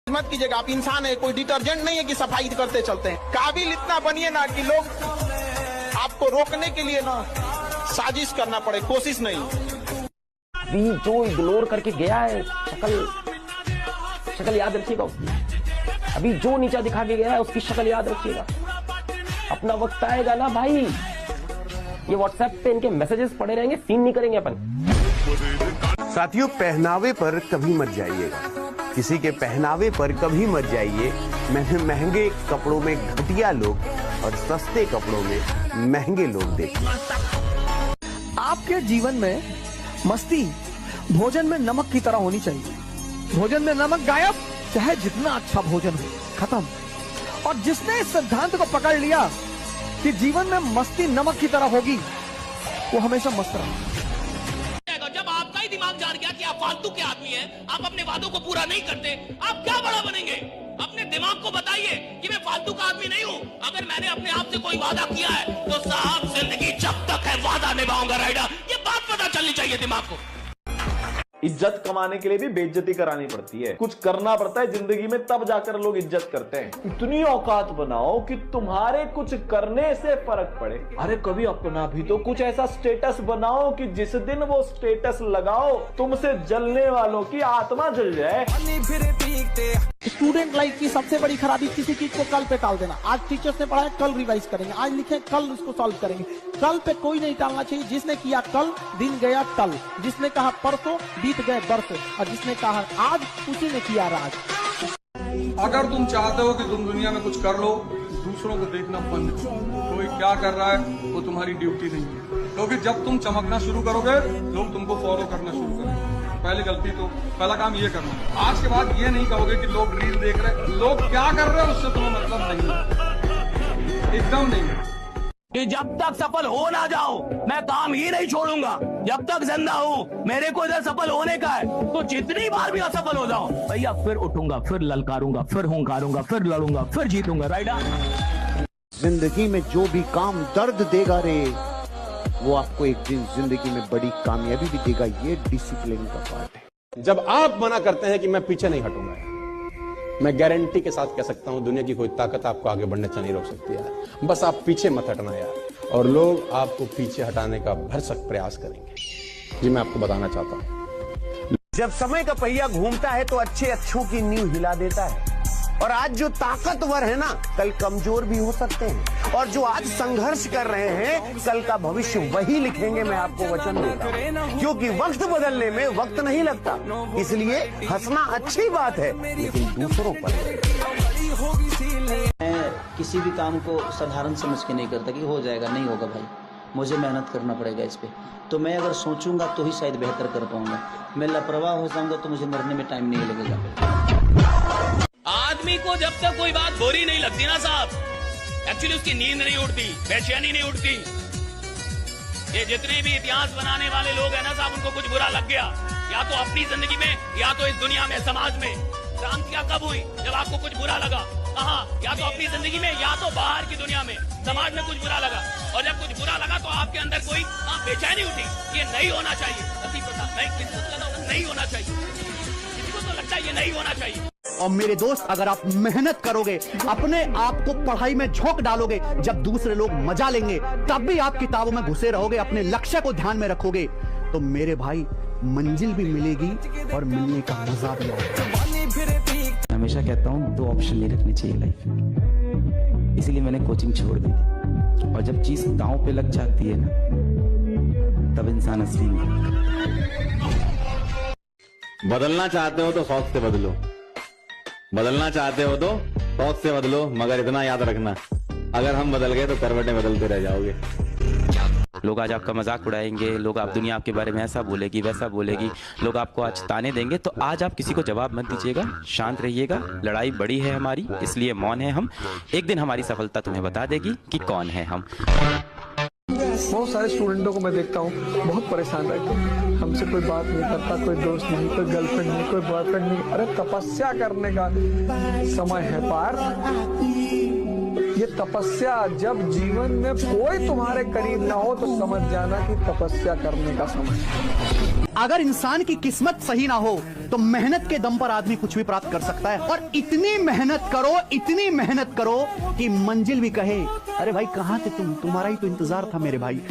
मत कीजिएगा, आप इंसान है, कोई डिटर्जेंट नहीं है कि सफाई करते चलते हैं। काबिल इतना बनिए ना कि लोग आपको रोकने के लिए ना साजिश करना पड़े, कोशिश नहीं। अभी जो इग्नोर करके गया है, शक्ल याद रखिएगा उसकी। अभी जो नीचा दिखा के गया है उसकी शक्ल याद रखिएगा। अपना वक्त आएगा ना भाई, ये व्हाट्सएप पे इनके मैसेजेस पड़े रहेंगे, सीन नहीं करेंगे अपन। साथियों, पहनावे पर कभी मत जाइएगा, किसी के पहनावे पर कभी मत जाइए। महंगे कपड़ों में घटिया लोग और सस्ते कपड़ों में महंगे लोग देखे। आपके जीवन में मस्ती भोजन में नमक की तरह होनी चाहिए। भोजन में नमक गायब, चाहे जितना अच्छा भोजन हो, खत्म। और जिसने इस सिद्धांत को पकड़ लिया कि जीवन में मस्ती नमक की तरह होगी, वो हमेशा मस्त रहेगा। जब आपका ही दिमाग जान गया कि आप फालतू के आदमी हैं, आप अपने वादों को पूरा नहीं करते, आप क्या बड़ा बनेंगे? अपने दिमाग को बताइए कि मैं फालतू का आदमी नहीं हूं। अगर मैंने अपने आप से कोई वादा किया है तो साहब जिंदगी जब तक है वादा निभाऊंगा राइडर, ये बात पता चलनी चाहिए दिमाग को। इज्जत कमाने के लिए भी बेइज्जती करानी पड़ती है, कुछ करना पड़ता है जिंदगी में, तब जाकर लोग इज्जत करते हैं। इतनी औकात बनाओ कि तुम्हारे कुछ करने से फर्क पड़े। अरे कभी अपना भी तो कुछ ऐसा स्टेटस बनाओ कि जिस दिन वो स्टेटस लगाओ तुमसे जलने वालों की आत्मा जल जाए। स्टूडेंट लाइफ की सबसे बड़ी खराबी किसी चीज को कल पे टाल देना। आज टीचर्स ने पढ़ाया, कल रिवाइज करेंगे, आज लिखे, कल उसको सॉल्व करेंगे। कल पे कोई नहीं टालना चाहिए। जिसने किया कल, दिन गया टल। जिसने कहा परसों, बीत गए बरसों। और जिसने कहा आज, उसी ने किया राज। अगर तुम चाहते हो कि तुम दुनिया में कुछ कर लो, दूसरों को देखना बंद करो। कोई क्या कर रहा है वो तुम्हारी ड्यूटी नहीं है, क्योंकि जब तुम चमकना शुरू करोगे लोग तुमको फॉलो करना शुरू करेंगे। पहला काम ये करना। आज के बाद ये नहीं कहोगे कि लोग रील देख रहे, लोग क्या कर रहे हैं उससे तुम्हें मतलब नहीं, एकदम नहीं। कि जब तक सफल हो ना जाओ मैं काम ही नहीं छोड़ूंगा। जब तक जिंदा हूँ मेरे को इधर सफल होने का है, तो जितनी बार भी असफल हो जाओ भैया फिर उठूंगा, फिर ललकारूंगा, फिर हुंकारूंगा, फिर लड़ूंगा, फिर जीतूंगा राइडर। जिंदगी में जो भी काम दर्द देगा रे, वो आपको एक दिन जिंदगी में बड़ी कामयाबी भी देगा। ये डिसिप्लिन का पार्ट है। जब आप मना करते हैं कि मैं पीछे नहीं हटूंगा, मैं गारंटी के साथ कह सकता हूं दुनिया की कोई ताकत आपको आगे बढ़ने से नहीं रोक सकती यार। बस आप पीछे मत हटना यार, और लोग आपको पीछे हटाने का भरसक प्रयास करेंगे। जी मैं आपको बताना चाहता हूं, जब समय का पहिया घूमता है तो अच्छों की नींव हिला देता है। और आज जो ताकतवर है ना, कल कमजोर भी हो सकते हैं। और जो आज संघर्ष कर रहे हैं, कल का भविष्य वही लिखेंगे, मैं आपको वचन देता हूं। क्योंकि वक्त बदलने में वक्त नहीं लगता, इसलिए हंसना अच्छी बात है, लेकिन दूसरों पर। मैं किसी भी काम को साधारण समझ के नहीं करता कि हो जाएगा, नहीं होगा भाई, मुझे मेहनत करना पड़ेगा इस पे। तो मैं अगर सोचूंगा तो ही शायद बेहतर कर पाऊंगा। मैं लापरवाह हो जाऊंगा तो मुझे मरने में टाइम नहीं लगेगा। आदमी को जब तक कोई बात बुरी नहीं लगती ना साहब, एक्चुअली उसकी नींद नहीं उठती, बेचैनी नहीं उठती। ये जितने भी इतिहास बनाने वाले लोग हैं ना साहब, उनको कुछ बुरा लग गया, या तो अपनी जिंदगी में या तो इस दुनिया में, समाज में। क्रांतियां कब हुई? जब आपको कुछ बुरा लगा। कहाँ? या तो अपनी जिंदगी में या तो बाहर की दुनिया में, समाज में कुछ बुरा लगा। और जब कुछ बुरा लगा तो आपके अंदर कोई बेचैनी उठी, ये नहीं होना चाहिए। नहीं होना चाहिए, किसी को तो लगता है ये नहीं होना चाहिए। और मेरे दोस्त, अगर आप मेहनत करोगे, अपने आप को पढ़ाई में झोंक डालोगे, जब दूसरे लोग मजा लेंगे तब भी आप किताबों में घुसे रहोगे, अपने लक्ष्य को ध्यान में रखोगे, तो मेरे भाई मंजिल भी मिलेगी और मिलने का मजा भी आएगा। हमेशा कहता हूँ 2 ऑप्शन नहीं रखनी चाहिए लाइफ में, इसीलिए मैंने कोचिंग छोड़ दी थी। और जब चीज दांव पे लग जाती है ना, तब इंसान असली में। बदलना चाहते हो तो शौक से बदलो, बदलना चाहते हो तो शौक से बदलो, मगर इतना याद रखना, अगर हम बदल गए तो करवटें बदलते रह जाओगे। लोग आज आपका मजाक उड़ाएंगे, लोग आप दुनिया आपके बारे में ऐसा बोलेगी, वैसा बोलेगी, लोग आपको आज ताने देंगे, तो आज आप किसी को जवाब मत दीजिएगा, शांत रहिएगा। लड़ाई बड़ी है हमारी, इसलिए मौन है हम। एक दिन हमारी सफलता तुम्हें बता देगी कि कौन है हम। बहुत सारे स्टूडेंटों को मैं देखता हूँ बहुत परेशान रहते हैं, हमसे कोई बात नहीं करता, कोई दोस्त नहीं, कोई गर्लफ्रेंड नहीं, कोई बॉयफ्रेंड नहीं। अरे तपस्या करने का समय है पार। ये तपस्या, जब जीवन में कोई तुम्हारे करीब ना हो तो समझ जाना कि तपस्या करने का समय है। अगर इंसान की किस्मत सही ना हो तो मेहनत के दम पर आदमी कुछ भी प्राप्त कर सकता है। और इतनी मेहनत करो कि मंजिल भी कहे, अरे भाई कहां थे तुम, तुम्हारा ही तो इंतजार था मेरे भाई।